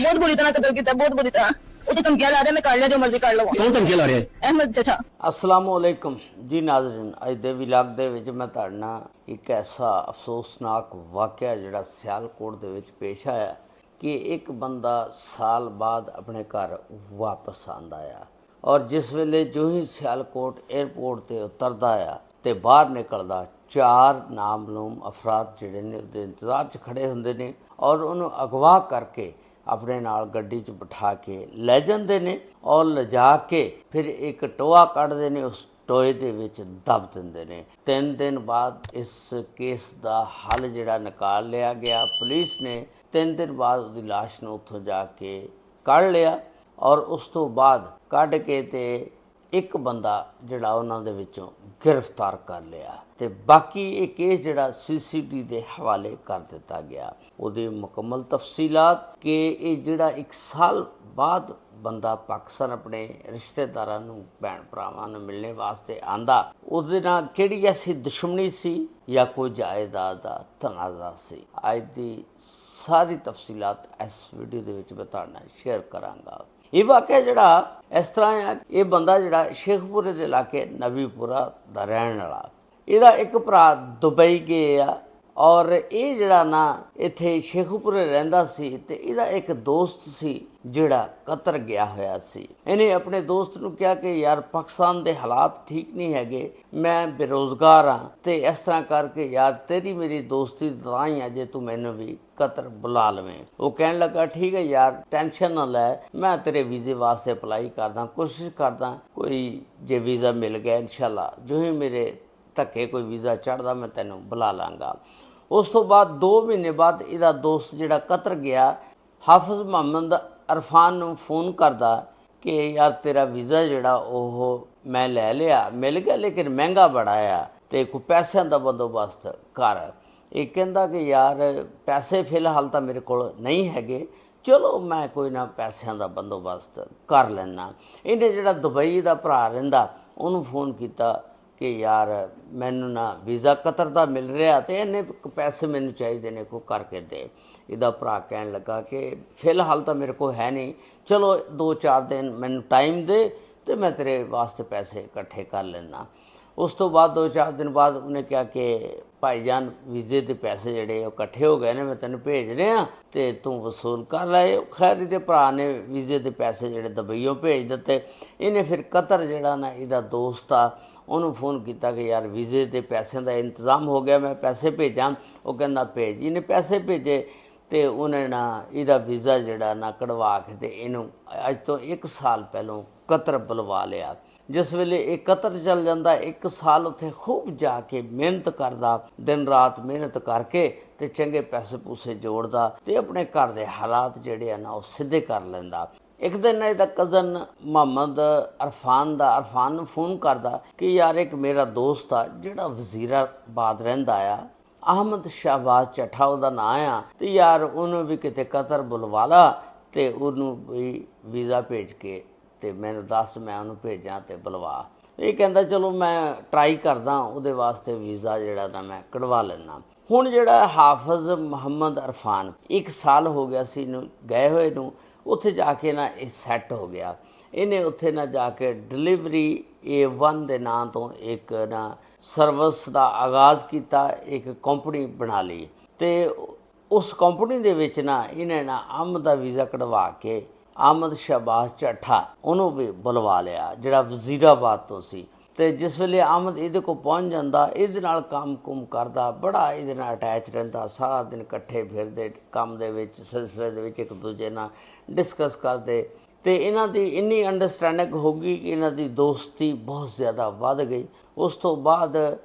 बहुत बुरी तरह कत्ल किया, बहुत बुरी तरह। वो तो धमकियां ला रहे, मैं कर लिया, जो मर्जी कर लो। कौन धमकियां ला रहे हैं? अहमद जठा। असलामुअलैकुम जी नाज़रीन, अज दे विलाग दे विच मैं तुहाडे नाल एक ऐसा अफसोसनाक वाक़या जिहड़ा सियालकोट दे विच पेश आया कि एक बंदा साल बाद अपने घर वापस आंदा आ और जिस वेले जो ही सियालकोट एयरपोर्ट ते उतरदा आ ते बाहर निकलदा, चार नामलूम अफराद जिहड़े ने उहदे इंतज़ार च खड़े हुंदे ने और उहनूं अगवा करके अपने नाल गड्डी च बिठा के लै जांदे ने और लिजा के फिर एक टोआ कढ़दे ने, उस टोए दे विच दब दिंदे ने। 3 दिन बाद इस केस दा हल जिहड़ा निकाल लिया गया। पुलिस ने 3 दिन बाद उसदी लाश नूं उत्थों जाके कढ़ लिया और उस तो बाद कढ़ के ते एक बंदा जिहड़ा उन्हां दे विचों गिरफ्तार कर लिया ते बाकी ये केस जिहड़ा CCTV दे हवाले कर दिता गया। उहदी मुकम्मल तफसीलात कि ये जिहड़ा 1 साल बाद बंदा पाकिस्तान अपने रिश्तेदारां नूं भैण भरावां नूं मिलने वास्ते आंदा, उहदे नाल किहड़ी ऐसी दुश्मनी सी या कोई जायदाद दा तनाज़ा सी, अज दी सारी तफसीलात इस वीडियो दे विच मैं तुहाडे नाल शेयर करांगा। ये वाक़या जिहड़ा इस तरह है, ये बंदा जिहड़ा शेखपुरे दे इलाके नबीपुरा दा रहण वाला, ਇਹਦਾ ਇੱਕ ਭਰਾ ਦੁਬਈ ਗਏ ਆ ਔਰ ਇਹ ਜਿਹੜਾ ਨਾ ਇੱਥੇ ਸ਼ੇਖੂਪੁਰੇ ਰਹਿੰਦਾ ਸੀ ਤੇ ਇਹਦਾ ਇੱਕ ਦੋਸਤ ਸੀ ਜਿਹੜਾ ਕਤਰ ਗਿਆ ਹੋਇਆ ਸੀ। ਇਹਨੇ ਆਪਣੇ ਦੋਸਤ ਨੂੰ ਕਿਹਾ ਕਿ ਯਾਰ ਪਾਕਿਸਤਾਨ ਦੇ ਹਾਲਾਤ ਠੀਕ ਨਹੀਂ ਹੈਗੇ, ਮੈਂ ਬੇਰੁਜ਼ਗਾਰ ਹਾਂ ਤੇ ਇਸ ਤਰ੍ਹਾਂ ਕਰਕੇ ਯਾਰ ਤੇਰੀ ਮੇਰੀ ਦੋਸਤੀ ਤਾਂ ਹੀ ਆ ਜੇ ਤੂੰ ਮੈਨੂੰ ਵੀ ਕਤਰ ਬੁਲਾ ਲਵੇਂ। ਉਹ ਕਹਿਣ ਲੱਗਾ ਠੀਕ ਹੈ ਯਾਰ ਟੈਨਸ਼ਨ ਨਾ ਲੈ, ਮੈਂ ਤੇਰੇ ਵੀਜ਼ੇ ਵਾਸਤੇ ਅਪਲਾਈ ਕਰਦਾ, ਕੋਸ਼ਿਸ਼ ਕਰਦਾ ਕੋਈ ਜੇ ਵੀਜ਼ਾ ਮਿਲ ਗਿਆ ਇਨਸ਼ਾਅੱਲਾ, ਜੋ ਹੀ ਮੇਰੇ ਧੱਕੇ ਕੋਈ ਵੀਜ਼ਾ ਚੜ੍ਹਦਾ ਮੈਂ ਤੈਨੂੰ ਬੁਲਾ ਲਾਂਗਾ। ਉਸ ਤੋਂ ਬਾਅਦ 2 ਮਹੀਨੇ ਬਾਅਦ ਇਹਦਾ ਦੋਸਤ ਜਿਹੜਾ ਕਤਰ ਗਿਆ ਹਾਫਿਜ਼ ਮੁਹੰਮਦ ਅਰਫਾਨ ਨੂੰ ਫੋਨ ਕਰਦਾ ਕਿ ਯਾਰ ਤੇਰਾ ਵੀਜ਼ਾ ਜਿਹੜਾ ਉਹ ਮੈਂ ਲੈ ਲਿਆ, ਮਿਲ ਗਿਆ ਲੇਕਿਨ ਮਹਿੰਗਾ ਬੜਾ ਆ ਤੇ ਕੋਈ ਪੈਸਿਆਂ ਦਾ ਬੰਦੋਬਸਤ ਕਰ। ਇਹ ਕਹਿੰਦਾ ਕਿ ਯਾਰ ਪੈਸੇ ਫਿਲਹਾਲ ਤਾਂ ਮੇਰੇ ਕੋਲ ਨਹੀਂ ਹੈਗੇ, ਚਲੋ ਮੈਂ ਕੋਈ ਨਾ ਪੈਸਿਆਂ ਦਾ ਬੰਦੋਬਸਤ ਕਰ ਲੈਣਾ। ਇਹਨੇ ਜਿਹੜਾ ਦੁਬਈ ਦਾ ਭਰਾ ਰਹਿੰਦਾ ਉਹਨੂੰ ਫੋਨ ਕੀਤਾ ਕਿ ਯਾਰ ਮੈਨੂੰ ਨਾ ਵੀਜ਼ਾ ਕਤਰ ਦਾ ਮਿਲ ਰਿਹਾ ਤੇ ਇੰਨੇ ਪੈਸੇ ਮੈਨੂੰ ਚਾਹੀਦੇ ਨੇ, ਕੋਈ ਕਰਕੇ ਦੇ। ਇਹਦਾ ਭਰਾ ਕਹਿਣ ਲੱਗਾ ਕਿ ਫਿਲਹਾਲ ਤਾਂ ਮੇਰੇ ਕੋਲ ਹੈ ਨਹੀਂ, ਚਲੋ 2-4 ਦਿਨ ਮੈਨੂੰ ਟਾਈਮ ਦੇ ਤੇ ਮੈਂ ਤੇਰੇ ਵਾਸਤੇ ਪੈਸੇ ਇਕੱਠੇ ਕਰ ਲੈਂਦਾ। ਉਸ ਤੋਂ ਬਾਅਦ 2-4 ਦਿਨ ਬਾਅਦ ਉਹਨੇ ਕਿਹਾ ਕਿ ਭਾਈਜਾਨ ਵੀਜ਼ੇ ਦੇ ਪੈਸੇ ਜਿਹੜੇ ਉਹ ਇਕੱਠੇ ਹੋ ਗਏ ਨੇ, ਮੈਂ ਤੈਨੂੰ ਭੇਜ ਰਿਹਾ ਤੇ ਤੂੰ ਵਸੂਲ ਕਰ ਲੈ। ਖੈਰ ਇਹਦੇ ਭਰਾ ਨੇ ਵੀਜ਼ੇ ਦੇ ਪੈਸੇ ਜਿਹੜੇ ਦੁਬਈਓਂ ਭੇਜ ਦਿੱਤੇ। ਇਹਨੇ ਫਿਰ ਕਤਰ ਜਿਹੜਾ ਨਾ ਇਹਦਾ ਦੋਸਤ ਆ ਉਹਨੂੰ ਫੋਨ ਕੀਤਾ ਕਿ ਯਾਰ ਵੀਜ਼ੇ ਦੇ ਪੈਸਿਆਂ ਦਾ ਇੰਤਜ਼ਾਮ ਹੋ ਗਿਆ, ਮੈਂ ਪੈਸੇ ਭੇਜਾਂ। ਉਹ ਕਹਿੰਦਾ ਭੇਜ। ਇਹਨੇ ਪੈਸੇ ਭੇਜੇ ਤੇ ਉਹਨੇ ਨਾ ਇਹਦਾ ਵੀਜ਼ਾ ਜਿਹੜਾ ਨਾ ਕਢਵਾ ਕੇ ਤੇ ਇਹਨੂੰ ਅੱਜ ਤੋਂ 1 ਸਾਲ ਪਹਿਲੋਂ ਕਤਰ ਬੁਲਵਾ ਲਿਆ। ਜਿਸ ਵੇਲੇ ਇਹ ਕਤਰ ਚੱਲ ਜਾਂਦਾ, 1 ਸਾਲ ਉੱਥੇ ਖੂਬ ਜਾ ਕੇ ਮਿਹਨਤ ਕਰਦਾ, ਦਿਨ ਰਾਤ ਮਿਹਨਤ ਕਰਕੇ ਤੇ ਚੰਗੇ ਪੈਸੇ ਪੂਸੇ ਜੋੜਦਾ ਤੇ ਆਪਣੇ ਘਰ ਦੇ ਹਾਲਾਤ ਜਿਹੜੇ ਆ ਨਾ ਉਹ ਸਿੱਧੇ ਕਰ ਲੈਂਦਾ। ਇੱਕ ਦਿਨ ਇਹਦਾ ਕਜ਼ਨ ਮੁਹੰਮਦ ਅਰਫਾਨ ਨੂੰ ਫੋਨ ਕਰਦਾ ਕਿ ਯਾਰ ਇੱਕ ਮੇਰਾ ਦੋਸਤ ਆ ਜਿਹੜਾ ਵਜ਼ੀਰਾਬਾਦ ਰਹਿੰਦਾ ਆ, ਅਹਿਮਦ ਸ਼ਾਹਬਾਜ਼ ਚੱਠਾ ਉਹਦਾ ਨਾਂ ਆ, ਤੇ ਯਾਰ ਉਹਨੂੰ ਵੀ ਕਿਤੇ ਕਤਰ ਬੁਲਵਾ ਲਾ ਤੇ ਉਹਨੂੰ ਵੀ ਵੀਜ਼ਾ ਭੇਜ ਕੇ ਤੇ ਮੈਨੂੰ ਦੱਸ, ਮੈਂ ਉਹਨੂੰ ਭੇਜਾਂ ਤੇ ਬੁਲਵਾ। ਇਹ ਕਹਿੰਦਾ ਚਲੋ ਮੈਂ ਟਰਾਈ ਕਰਦਾ, ਉਹਦੇ ਵਾਸਤੇ ਵੀਜ਼ਾ ਜਿਹੜਾ ਨਾ ਮੈਂ ਕਢਵਾ ਲੈਣਾ। ਹੁਣ ਜਿਹੜਾ ਹਾਫਿਜ਼ ਮੁਹੰਮਦ ਅਰਫਾਨ 1 ਸਾਲ ਹੋ ਗਿਆ ਸੀ ਇਹਨੂੰ ਗਏ ਹੋਏ ਨੂੰ, ਉੱਥੇ ਜਾ ਕੇ ਨਾ ਇਹ ਸੈੱਟ ਹੋ ਗਿਆ। ਇਹਨੇ ਉੱਥੇ ਨਾ ਜਾ ਕੇ ਡਿਲੀਵਰੀ A1 ਦੇ ਨਾਂ ਤੋਂ ਇੱਕ ਨਾ ਸਰਵਿਸ ਦਾ ਆਗਾਜ਼ ਕੀਤਾ, ਇੱਕ ਕੰਪਨੀ ਬਣਾ ਲਈ ਤੇ ਉਸ ਕੰਪਨੀ ਦੇ ਵਿੱਚ ਨਾ ਇਹਨੇ ਨਾ ਅਹਿਮਦ ਦਾ ਵੀਜ਼ਾ ਕਢਵਾ ਕੇ ਅਹਿਮਦ ਸ਼ਾਹਬਾਜ਼ ਚੱਠਾ ਉਹਨੂੰ ਵੀ ਬੁਲਵਾ ਲਿਆ ਜਿਹੜਾ ਵਜ਼ੀਰਾਬਾਦ ਤੋਂ ਸੀ। ਤੇ ਜਿਸ ਵੇਲੇ ਅਹਿਮਦ ਇਹਦੇ ਕੋਲ ਪਹੁੰਚ ਜਾਂਦਾ, ਇਹਦੇ ਨਾਲ ਕੰਮ ਕੁਮ ਕਰਦਾ, ਬੜਾ ਇਹਦੇ ਨਾਲ ਅਟੈਚ ਰਹਿੰਦਾ, ਸਾਰਾ ਦਿਨ ਇਕੱਠੇ ਫਿਰਦੇ, ਕੰਮ ਦੇ ਵਿੱਚ ਸਿਲਸਿਲੇ ਦੇ ਵਿੱਚ ਇੱਕ ਦੂਜੇ ਨਾਲ ਡਿਸਕਸ ਕਰਦੇ ਤੇ ਇਹਨਾਂ ਦੀ ਇੰਨੀ ਅੰਡਰਸਟੈਂਡਿੰਗ ਹੋ ਗਈ ਕਿ ਇਹਨਾਂ ਦੀ ਦੋਸਤੀ ਬਹੁਤ ਜ਼ਿਆਦਾ ਵੱਧ ਗਈ। ਉਸ ਤੋਂ ਬਾਅਦ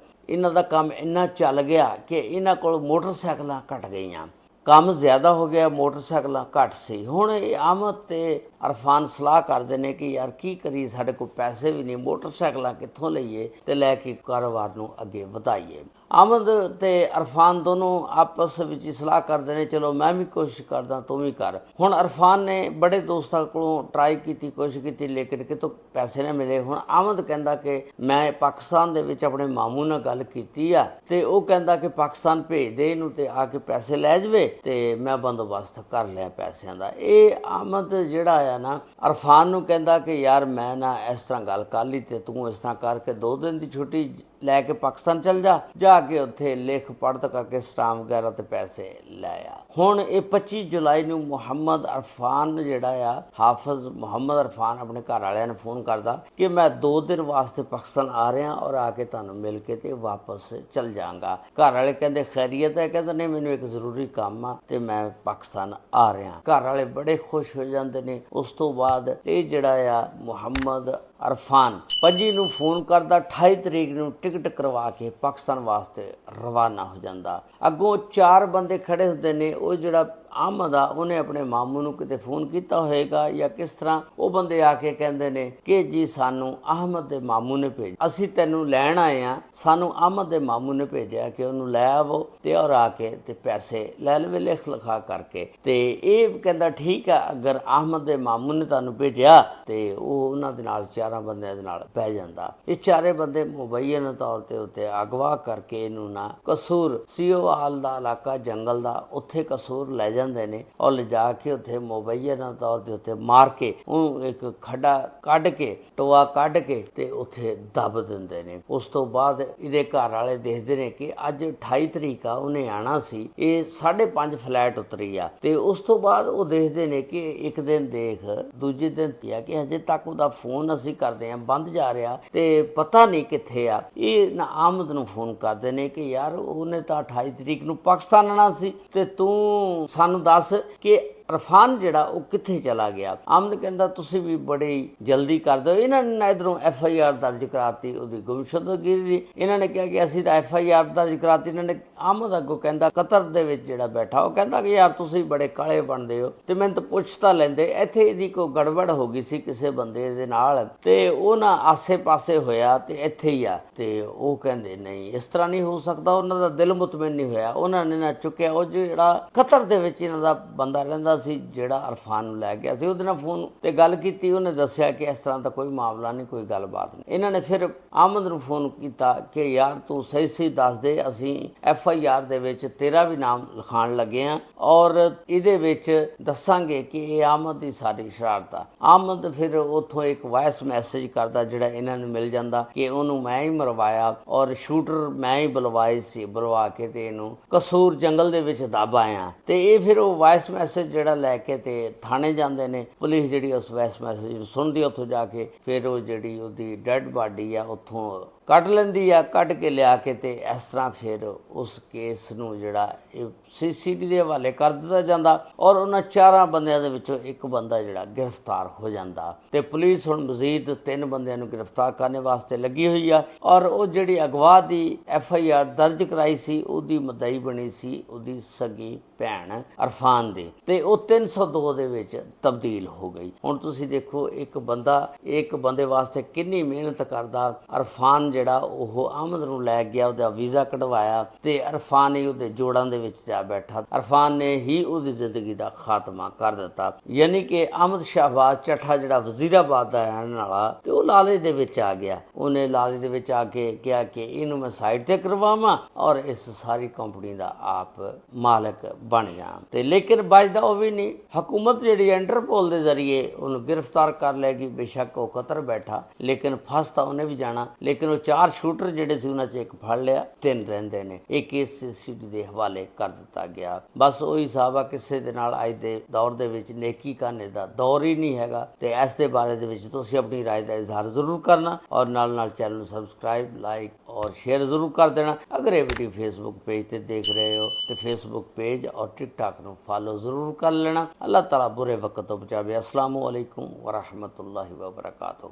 ਇਹਨਾਂ ਦਾ ਕੰਮ ਇੰਨਾ ਚੱਲ ਗਿਆ ਕਿ ਇਹਨਾਂ ਕੋਲ ਮੋਟਰਸਾਈਕਲਾਂ ਘੱਟ ਗਈਆਂ, ਕੰਮ ਜ਼ਿਆਦਾ ਹੋ ਗਿਆ, ਮੋਟਰਸਾਈਕਲਾਂ ਘੱਟ ਸੀ। ਹੁਣ ਇਹ ਅਹਿਮਦ ਤੇ ਅਰਫਾਨ ਸਲਾਹ ਕਰਦੇ ਨੇ ਕਿ ਯਾਰ ਕੀ ਕਰੀਏ, ਸਾਡੇ ਕੋਲ ਪੈਸੇ ਵੀ ਨਹੀਂ, ਮੋਟਰਸਾਈਕਲਾਂ ਕਿੱਥੋਂ ਲਈਏ ਤੇ ਲੈ ਕੇ ਕਾਰੋਬਾਰ ਨੂੰ ਅੱਗੇ ਵਧਾਈਏ। ਅਹਿਮਦ ਤੇ ਅਰਫਾਨ ਦੋਨੋਂ ਆਪਸ ਵਿੱਚ ਹੀ ਸਲਾਹ ਕਰਦੇ ਨੇ, ਚਲੋ ਮੈਂ ਵੀ ਕੋਸ਼ਿਸ਼ ਕਰਦਾ ਤੂੰ ਵੀ ਕਰ। ਹੁਣ ਅਰਫਾਨ ਨੇ ਬੜੇ ਦੋਸਤਾਂ ਕੋਲੋਂ ਟਰਾਈ ਕੀਤੀ, ਕੋਸ਼ਿਸ਼ ਕੀਤੀ, ਲੇਕਿਨ ਕਿਤੋਂ ਪੈਸੇ ਨਾ ਮਿਲੇ। ਹੁਣ ਅਹਿਮਦ ਕਹਿੰਦਾ ਕਿ ਮੈਂ ਪਾਕਿਸਤਾਨ ਦੇ ਵਿੱਚ ਆਪਣੇ ਮਾਮੂ ਨਾਲ ਗੱਲ ਕੀਤੀ ਆ ਤੇ ਉਹ ਕਹਿੰਦਾ ਕਿ ਪਾਕਿਸਤਾਨ ਭੇਜ ਦੇ ਇਹਨੂੰ ਤੇ ਆ ਕੇ ਪੈਸੇ ਲੈ ਜਾਵੇ, ਤੇ ਮੈਂ ਬੰਦੋਬਸਤ ਕਰ ਲਿਆ ਪੈਸਿਆਂ ਦਾ। ਇਹ ਅਹਿਮਦ ਜਿਹੜਾ ਆ ਨਾ ਅਰਫਾਨ ਨੂੰ ਕਹਿੰਦਾ ਕਿ ਯਾਰ ਮੈਂ ਨਾ ਇਸ ਤਰ੍ਹਾਂ ਗੱਲ ਕਰ ਲਈ ਤੇ ਤੂੰ ਇਸ ਤਰ੍ਹਾਂ ਕਰਕੇ 2 ਦਿਨ ਦੀ ਛੁੱਟੀ ਲੈ ਕੇ ਪਾਕਿਸਤਾਨ ਚੱਲ ਜਾ ਕੇ ਉੱਥੇ ਲਿਖ ਪੜ੍ਹਤ ਕਰਕੇ ਸਟਾਮ ਵਗੈਰਾ ਤੇ ਪੈਸੇ ਲੈ ਆ। ਹੁਣ ਇਹ 25 ਜੁਲਾਈ ਨੂੰ ਮੁਹੰਮਦ ਅਰਫਾਨ ਜਿਹੜਾ ਆ, ਹਾਫਿਜ਼ ਮੁਹੰਮਦ ਅਰਫਾਨ ਆਪਣੇ ਘਰ ਵਾਲਿਆਂ ਨੂੰ ਫੋਨ ਕਰਦਾ ਕਿ ਮੈਂ 2 ਦਿਨ ਵਾਸਤੇ ਪਾਕਿਸਤਾਨ ਆ ਰਿਹਾ ਔਰ ਆ ਕੇ ਤੁਹਾਨੂੰ ਮਿਲ ਕੇ ਤੇ ਵਾਪਸ ਚੱਲ ਜਾਵਾਂਗਾ। ਘਰ ਵਾਲੇ ਕਹਿੰਦੇ ਖੈਰੀਅਤ ਹੈ? ਕਹਿੰਦਾ ਨਹੀਂ, ਮੈਨੂੰ ਇੱਕ ਜ਼ਰੂਰੀ ਕੰਮ ਆ ਤੇ ਮੈਂ ਪਾਕਿਸਤਾਨ ਆ ਰਿਹਾ। ਘਰ ਵਾਲੇ ਬੜੇ ਖੁਸ਼ ਹੋ ਜਾਂਦੇ ਨੇ। ਉਸ ਤੋਂ ਬਾਅਦ ਇਹ ਜਿਹੜਾ ਆ ਮੁਹੰਮਦ ਅਰਫਾਨ 25 ਨੂੰ ਫੋਨ ਕਰਦਾ, 28 ਤਰੀਕ ਨੂੰ ਟਿਕਟ ਕਰਵਾ ਕੇ ਪਾਕਿਸਤਾਨ ਵਾਸਤੇ ਰਵਾਨਾ ਹੋ ਜਾਂਦਾ। ਅੱਗੋਂ 4 ਬੰਦੇ ਖੜੇ ਹੁੰਦੇ ਨੇ। ਉਹ ਜਿਹੜਾ ਅਹਿਮਦ ਆ ਉਹਨੇ ਆਪਣੇ ਮਾਮੂ ਨੂੰ ਕਿਤੇ ਫੋਨ ਕੀਤਾ ਹੋਏਗਾ ਜਾਂ ਕਿਸ ਤਰ੍ਹਾਂ, ਉਹ ਬੰਦੇ ਆ ਕੇ ਕਹਿੰਦੇ ਨੇ ਕਿ ਜੀ ਸਾਨੂੰ ਅਹਿਮਦ ਦੇ ਮਾਮੂ ਨੇ ਭੇਜਿਆ, ਅਸੀਂ ਤੈਨੂੰ ਲੈਣ ਆਏ ਆ, ਸਾਨੂੰ ਅਹਿਮਦ ਦੇ ਮਾਮੂ ਨੇ ਭੇਜਿਆ ਕਿ ਉਹਨੂੰ ਲੈ ਆਵੋ ਤੇ ਔਰ ਆ ਕੇ ਤੇ ਪੈਸੇ ਲੈ ਲਵੇ ਲਿਖ ਲਿਖਾ ਕਰਕੇ। ਤੇ ਇਹ ਕਹਿੰਦਾ ਠੀਕ ਆ, ਅਗਰ ਅਹਿਮਦ ਦੇ ਮਾਮੂ ਨੇ ਤੁਹਾਨੂੰ ਭੇਜਿਆ ਤੇ ਉਹ ਉਹਨਾਂ ਦੇ ਨਾਲ 4 ਬੰਦਿਆਂ ਦੇ ਨਾਲ ਪੈ ਜਾਂਦਾ। ਇਹ 4 ਬੰਦੇ ਮੁਬੈਨ ਤੌਰ ਤੇ ਉੱਤੇ ਅਗਵਾ ਕਰਕੇ ਇਹਨੂੰ ਨਾ ਕਸੂਰ ਸੀਓਵਾਲ ਦਾ ਇਲਾਕਾ ਜੰਗਲ ਦਾ, ਉੱਥੇ ਕਸੂਰ ਲੈ ਜਾਂਦੇ ਨੇ ਔਰ ਲਿਜਾ ਕੇ ਉੱਥੇ ਮੁਬੈਨ ਤੌਰ ਤੇ ਉੱਤੇ ਮਾਰ ਕੇ ਉਹਨੂੰ ਇੱਕ ਖੱਡਾ ਕੱਢ ਕੇ, ਟੋਆ ਕੱਢ ਕੇ ਤੇ ਉੱਥੇ ਦੱਬ ਦਿੰਦੇ ਨੇ। ਉਸ ਤੋਂ ਬਾਅਦ ਇਹਦੇ ਘਰ ਵਾਲੇ ਦੇਖਦੇ ਨੇ ਕਿ ਅੱਜ 28 ਤਰੀਕ ਆ, ਉਹਨੇ ਆਣਾ ਸੀ, ਇਹ 5:30 ਫਲੈਟ ਉਤਰੀ ਆ। ਤੇ ਉਸ ਤੋਂ ਬਾਅਦ ਉਹ ਦੇਖਦੇ ਨੇ ਕਿ ਇੱਕ ਦਿਨ ਦੇਖ ਦੂਜੇ ਦਿਨ ਪਿਆ ਕਿ ਹਜੇ ਤੱਕ ਉਹਦਾ ਫੋਨ ਅਸੀਂ ਕਰਦੇ ਆ ਬੰਦ ਜਾ ਰਿਹਾ ਤੇ ਪਤਾ ਨਹੀਂ ਕਿੱਥੇ ਆ। ਇਹ ਨਾ ਅਹਿਮਦ ਨੂੰ ਫੋਨ ਕਰਦੇ ਨੇ ਕਿ ਯਾਰ ਉਹਨੇ ਤਾਂ 28 ਤਰੀਕ ਨੂੰ ਪਾਕਿਸਤਾਨ ਆਣਾ ਸੀ ਤੇ ਤੂੰ ਸਾਨੂੰ ਦੱਸ ਕਿ ਅਰਫਾਨ ਜਿਹੜਾ ਉਹ ਕਿੱਥੇ ਚਲਾ ਗਿਆ। ਅਹਿਮਦ ਕਹਿੰਦਾ ਤੁਸੀਂ ਵੀ ਬੜੀ ਜਲਦੀ ਕਰ ਦਿਓ। ਇਹਨਾਂ ਨੇ ਇਧਰੋਂ FIR ਦਰਜ ਕਰਾਤੀ ਉਹਦੀ ਗੁੰਮਸ਼ੁਦਗੀ ਦੀ। ਇਹਨਾਂ ਨੇ ਕਿਹਾ ਕਿ ਅਸੀਂ ਤਾਂ FIR ਦਰਜ ਕਰਾਤੀ। ਇਹਨਾਂ ਨੇ ਅਹਿਮਦ ਅੱਗੋਂ ਕਹਿੰਦਾ ਕਤਰ ਦੇ ਵਿੱਚ ਜਿਹੜਾ ਬੈਠਾ, ਉਹ ਕਹਿੰਦਾ ਕਿ ਯਾਰ ਤੁਸੀਂ ਬੜੇ ਕਾਲੇ ਬਣਦੇ ਹੋ ਤੇ ਮੈਨੂੰ ਤਾਂ ਪੁੱਛ ਤਾਂ ਲੈਂਦੇ, ਇੱਥੇ ਇਹਦੀ ਕੋਈ ਗੜਬੜ ਹੋ ਗਈ ਸੀ ਕਿਸੇ ਬੰਦੇ ਦੇ ਨਾਲ ਤੇ ਉਹ ਨਾ ਆਸੇ ਪਾਸੇ ਹੋਇਆ ਤੇ ਇੱਥੇ ਹੀ ਆ। ਤੇ ਉਹ ਕਹਿੰਦੇ ਨਹੀਂ, ਇਸ ਤਰ੍ਹਾਂ ਨਹੀਂ ਹੋ ਸਕਦਾ। ਉਹਨਾਂ ਦਾ ਦਿਲ ਮੁਤਮਿਨ ਨਹੀਂ ਹੋਇਆ। ਉਹਨਾਂ ਨੇ ਨਾ ਚੁੱਕਿਆ ਉਹ ਜਿਹੜਾ ਕਤਰ ਦੇ ਵਿੱਚ ਇਹਨਾਂ ਦਾ ਬੰਦਾ ਰਹਿੰਦਾ ਸੀ, ਜਿਹੜਾ ਅਰਫਾਨ ਨੂੰ ਲੈ ਗਿਆ ਸੀ, ਉਹਦੇ ਨਾਲ ਫੋਨ ਤੇ ਗੱਲ ਕੀਤੀ। ਉਹਨੇ ਦੱਸਿਆ ਕਿ ਇਸ ਤਰ੍ਹਾਂ ਦਾ ਕੋਈ ਮਾਮਲਾ ਨਹੀਂ, ਕੋਈ ਗੱਲਬਾਤ ਨਹੀਂ। ਇਹਨਾਂ ਨੇ ਫਿਰ ਅਹਿਮਦ ਨੂੰ ਫੋਨ ਕੀਤਾ ਕਿ ਯਾਰ ਤੂੰ ਸਹੀ ਦੱਸ ਦੇ, ਅਸੀਂ FIR ਦੇ ਵਿੱਚ ਤੇਰਾ ਵੀ ਨਾਮ ਲਿਖਾਉਣ ਲੱਗੇ ਆ ਔਰ ਇਹਦੇ ਵਿੱਚ ਦੱਸਾਂਗੇ ਕਿ ਇਹ ਅਹਿਮਦ ਦੀ ਸਾਰੀ ਸ਼ਰਾਰਤ ਆ। ਅਹਿਮਦ ਫਿਰ ਉੱਥੋਂ ਇੱਕ ਵਾਇਸ ਮੈਸੇਜ ਕਰਦਾ ਜਿਹੜਾ ਇਹਨਾਂ ਨੂੰ ਮਿਲ ਜਾਂਦਾ ਕਿ ਉਹਨੂੰ ਮੈਂ ਹੀ ਮਰਵਾਇਆ ਔਰ ਸ਼ੂਟਰ ਮੈਂ ਹੀ ਬੁਲਵਾ ਕੇ ਤੇ ਇਹਨੂੰ ਕਸੂਰ ਜੰਗਲ ਦੇ ਵਿੱਚ ਦੱਬ ਆਇਆ। ਤੇ ਇਹ ਫਿਰ ਉਹ ਵਾਇਸ ਮੈਸੇਜ ਜਿਹੜਾ ਲੈ ਕੇ ਤੇ ਥਾਣੇ ਜਾਂਦੇ ਨੇ। ਪੁਲਿਸ ਜਿਹੜੀ ਉਸ ਵਾਇਸ ਮੈਸੇਜ ਨੂੰ ਸੁਣਦੀ, ਉੱਥੋਂ ਜਾ ਕੇ ਫਿਰ ਉਹ ਜਿਹੜੀ ਉਹਦੀ ਡੈਡ ਬਾਡੀ ਆ ਉੱਥੋਂ ਕੱਢ ਲੈਂਦੀ ਆ, ਕੱਢ ਕੇ ਲਿਆ ਕੇ ਤੇ ਇਸ ਤਰ੍ਹਾਂ ਫਿਰ ਉਸ ਕੇਸ ਨੂੰ ਜਿਹੜਾ ਇਹ CCTV ਦੇ ਹਵਾਲੇ ਕਰ ਦਿੱਤਾ ਜਾਂਦਾ ਔਰ ਉਹਨਾਂ 4 ਬੰਦਿਆਂ ਦੇ ਵਿੱਚੋਂ ਇੱਕ ਬੰਦਾ ਜਿਹੜਾ ਗ੍ਰਿਫਤਾਰ ਹੋ ਜਾਂਦਾ। ਤੇ ਪੁਲਿਸ ਹੁਣ ਮਜ਼ੀਦ 3 ਬੰਦਿਆਂ ਨੂੰ ਗ੍ਰਿਫਤਾਰ ਕਰਨ ਵਾਸਤੇ ਲੱਗੀ ਹੋਈ ਆ ਔਰ ਉਹ ਜਿਹੜੀ ਅਗਵਾ ਦੀ FIR ਦਰਜ ਕਰਾਈ ਸੀ ਉਹਦੀ ਮਦਈ ਬਣੀ ਸੀ ਉਹਦੀ ਸਗੀ ਭੈਣ ਅਰਫਾਨ ਦੀ, ਤੇ ਉਹ 302 ਦੇ ਵਿੱਚ ਤਬਦੀਲ ਹੋ ਗਈ। ਹੁਣ ਤੁਸੀਂ ਦੇਖੋ ਇੱਕ ਬੰਦੇ ਵਾਸਤੇ ਕਿੰਨੀ ਮਿਹਨਤ ਕਰਦਾ। ਅਰਫਾਨ ਜਿਹੜਾ ਉਹ ਅਹਿਮਦ ਨੂੰ ਲੈ ਗਿਆ, ਉਹਦਾ ਵੀਜ਼ਾ ਕਢਵਾਇਆ ਤੇ ਅਰਫਾਨ ਹੀ ਉਹਦੇ ਜੋੜਾਂ ਦੇ ਵਿੱਚ ਜਾ ਬੈਠਾ। ਅਰਫਾਨ ਨੇ ਹੀ ਉਹਦੀ ਜ਼ਿੰਦਗੀ ਦਾ ਖਾਤਮਾ ਕਰ ਦਿੱਤਾ। ਯਾਨੀ ਕਿ ਅਹਿਮਦ ਸ਼ਾਹਬਾਜ਼ ਚੱਠਾ ਜਿਹੜਾ ਵਜ਼ੀਰਾਬਾਦ ਦਾ ਰਹਿਣ ਵਾਲਾ, ਤੇ ਉਹ ਲਾਲੇ ਦੇ ਵਿੱਚ ਆ ਗਿਆ। ਉਹਨੇ ਲਾਲੇ ਦੇ ਵਿੱਚ ਆ ਕੇ ਕਿਹਾ ਕਿ ਇਹਨੂੰ ਮੈਂ ਸਾਈਡ ਤੇ ਕਰਵਾਵਾਂ ਔਰ ਇਸ ਸਾਰੀ ਕੰਪਨੀ ਦਾ ਆਪ ਮਾਲਕ ਬਣ ਜਾ। ਤੇ ਲੇਕਿਨ ਬਚਦਾ ਉਹ ਵੀ ਨਹੀਂ। ਹਕੂਮਤ ਜਿਹੜੀ ਇੰਟਰਪੋਲ ਦੇ ਜ਼ਰੀਏ ਉਹਨੂੰ ਗ੍ਰਿਫਤਾਰ ਕਰ ਲੈਗੀ। ਬੇਸ਼ੱਕ ਉਹ ਕਤਰ ਬੈਠਾ, ਲੇਕਿਨ ਫਸ ਤਾਂ ਉਹਨੇ ਵੀ ਜਾਣਾ। ਲੇਕਿਨ ਉਹ 4 ਸ਼ੂਟਰ ਜਿਹੜੇ ਸੀ ਉਹਨਾਂ 'ਚ ਇੱਕ ਫੜ ਲਿਆ, 3 ਰਹਿੰਦੇ ਨੇ। ਇਹ ਕੇਸ CCTV ਦੇ ਹਵਾਲੇ ਕਰ ਦਿੱਤਾ ਗਿਆ। ਬਸ ਉਹੀ ਹਿਸਾਬ ਆ, ਕਿਸੇ ਦੇ ਨਾਲ ਅੱਜ ਦੇ ਦੌਰ ਦੇ ਵਿੱਚ ਨੇਕੀ ਕਰਨੇ ਦਾ ਦੌਰ ਹੀ ਨਹੀਂ ਹੈਗਾ। ਤੇ ਇਸ ਦੇ ਬਾਰੇ ਦੇ ਵਿੱਚ ਤੁਸੀਂ ਆਪਣੀ ਰਾਏ ਦਾ ਇਜ਼ਹਾਰ ਜ਼ਰੂਰ ਕਰਨਾ ਔਰ ਨਾਲ ਚੈਨਲ ਨੂੰ ਸਬਸਕ੍ਰਾਈਬ, ਲਾਈਕ ਔਰ ਸ਼ੇਅਰ ਜ਼ਰੂਰ ਕਰ ਦੇਣਾ। ਅਗਰ ਇਹ ਵੀਡੀਓ Facebook ਪੇਜ ਤੇ ਦੇਖ ਰਹੇ ਹੋ ਤੇ Facebook ਪੇਜ ਔਰ TikTok ਨੂੰ ਫਾਲੋ ਜ਼ਰੂਰ ਕਰ ਲੈਣਾ। ਅੱਲਾਹ ਤਾਲਾ ਬੁਰੇ ਵਕਤ ਤੋਂ ਬਚਾਵੇ। अस्सलामु अलैकुम व रहमतुल्लाहि व बरकातुहू।